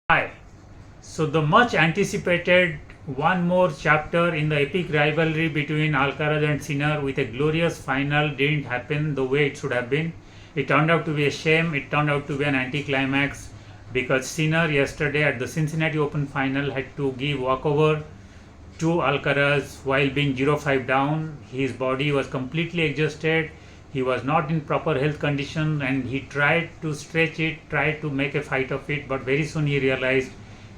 Hi. So the much anticipated one more chapter in the epic rivalry between Alcaraz and Sinner with a glorious final didn't happen the way it should have been. It turned out to be a shame. It turned out to be an anticlimax because Sinner yesterday at the Cincinnati Open final had to give walkover to Alcaraz while being 0-5 down. His body was completely exhausted. He was not in proper health condition and he tried to stretch it, tried to make a fight of it, but very soon he realized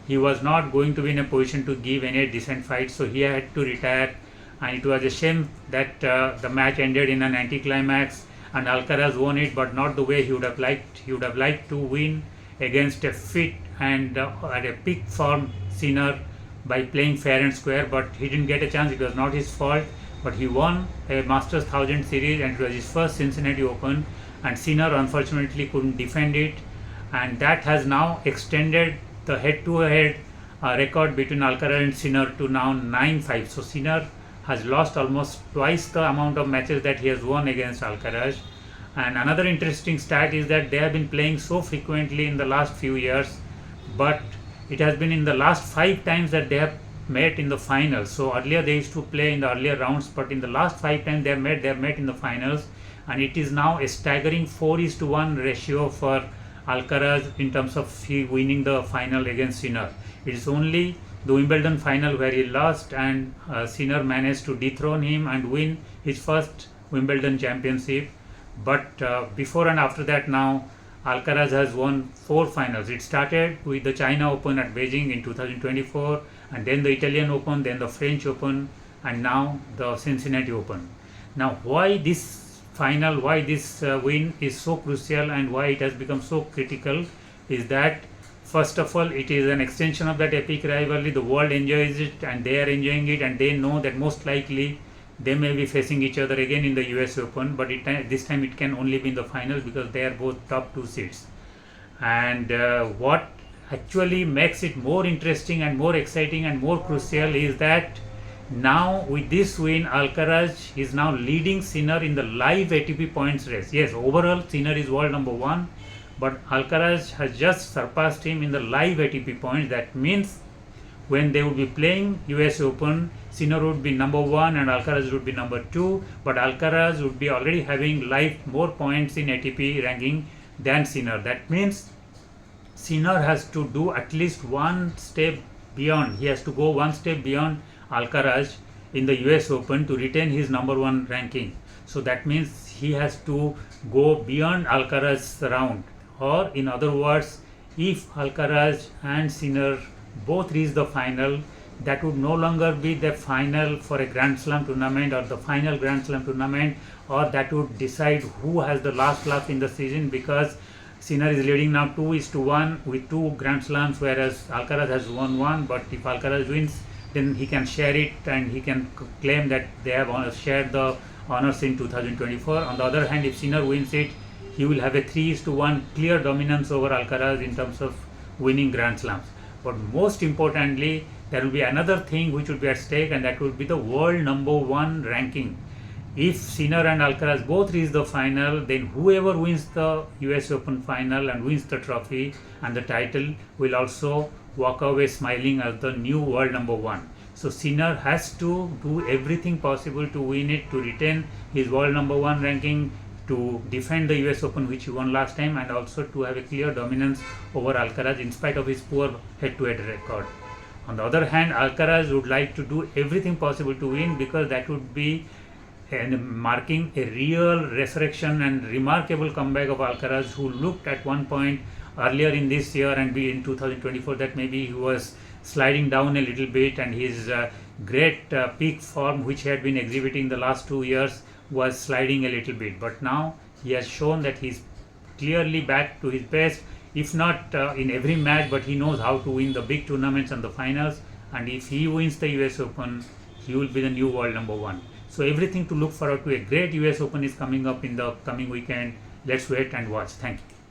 he was not going to be in a position to give any decent fight, so he had to retire. And it was a shame that the match ended in an anticlimax and Alcaraz won it, but not the way he would have liked. He would have liked to win against a fit and at a peak form Sinner by playing fair and square, but he didn't get a chance. It was not his fault, but he won a Masters 1000 series and it was his first Cincinnati Open, and Sinner unfortunately couldn't defend it, and that has now extended the head-to-head record between Alcaraz and Sinner to now 9-5. So Sinner has lost almost twice the amount of matches that he has won against Alcaraz. And another interesting stat is that they have been playing so frequently in the last few years, but it has been in the last 5 times that they have met in the finals. So earlier they used to play in the earlier rounds, but in the last 5 times they have met in the finals, and it is now a staggering 4:1 ratio for Alcaraz in terms of he winning the final against Sinner. It is only the Wimbledon final where he lost, and Sinner managed to dethrone him and win his first Wimbledon championship. But before and after that, now Alcaraz has won 4 finals. It started with the China Open at Beijing in 2024, and then the Italian Open, then the French Open, and now the Cincinnati Open. Now, why this final, why this win is so crucial and why it has become so critical is that, first of all, it is an extension of that epic rivalry. The world enjoys it and they are enjoying it, and they know that most likely they may be facing each other again in the US Open, but this time it can only be in the final because they are both top 2 seeds. And what actually makes it more interesting and more exciting and more crucial is that now with this win, Alcaraz is now leading Sinner in the live ATP points race. Yes, overall Sinner is world number 1, but Alcaraz has just surpassed him in the live ATP points. That means when they would be playing US Open, Sinner would be number 1 and Alcaraz would be number 2, but Alcaraz would be already having live more points in ATP ranking than Sinner. That means Sinner has to do at least one step beyond. He has to go one step beyond Alcaraz in the US Open to retain his number 1 ranking. So that means he has to go beyond Alcaraz's round, or in other words, if Alcaraz and Sinner both reach the final, that would no longer be the final for a Grand Slam tournament or the final Grand Slam tournament, or that would decide who has the last laugh in the season, because Sinner is leading now 2:1 with 2 Grand Slams, whereas Alcaraz has won 1. But if Alcaraz wins, then he can share it and he can claim that they have shared the honors in 2024. On the other hand, if Sinner wins it, he will have a 3:1 clear dominance over Alcaraz in terms of winning Grand Slams. But most importantly, there will be another thing which would be at stake, and that would be the world number 1 ranking. If Sinner and Alcaraz both reach the final, then whoever wins the US Open final and wins the trophy and the title will also walk away smiling as the new world number 1. So Sinner has to do everything possible to win it, to retain his world number 1 ranking, to defend the US Open which he won last time, and also to have a clear dominance over Alcaraz in spite of his poor head-to-head record. On the other hand, Alcaraz would like to do everything possible to win, because that would be marking a real resurrection and remarkable comeback of Alcaraz, who looked at one point earlier in this year and be in 2024 that maybe he was sliding down a little bit, and his great peak form which he had been exhibiting the last 2 years was sliding a little bit. But now he has shown that he's clearly back to his best, if not in every match, but he knows how to win the big tournaments and the finals, and if he wins the US Open, he will be the new world number 1. So everything to look forward to. A great US Open is coming up in the coming weekend. Let's wait and watch. Thank you.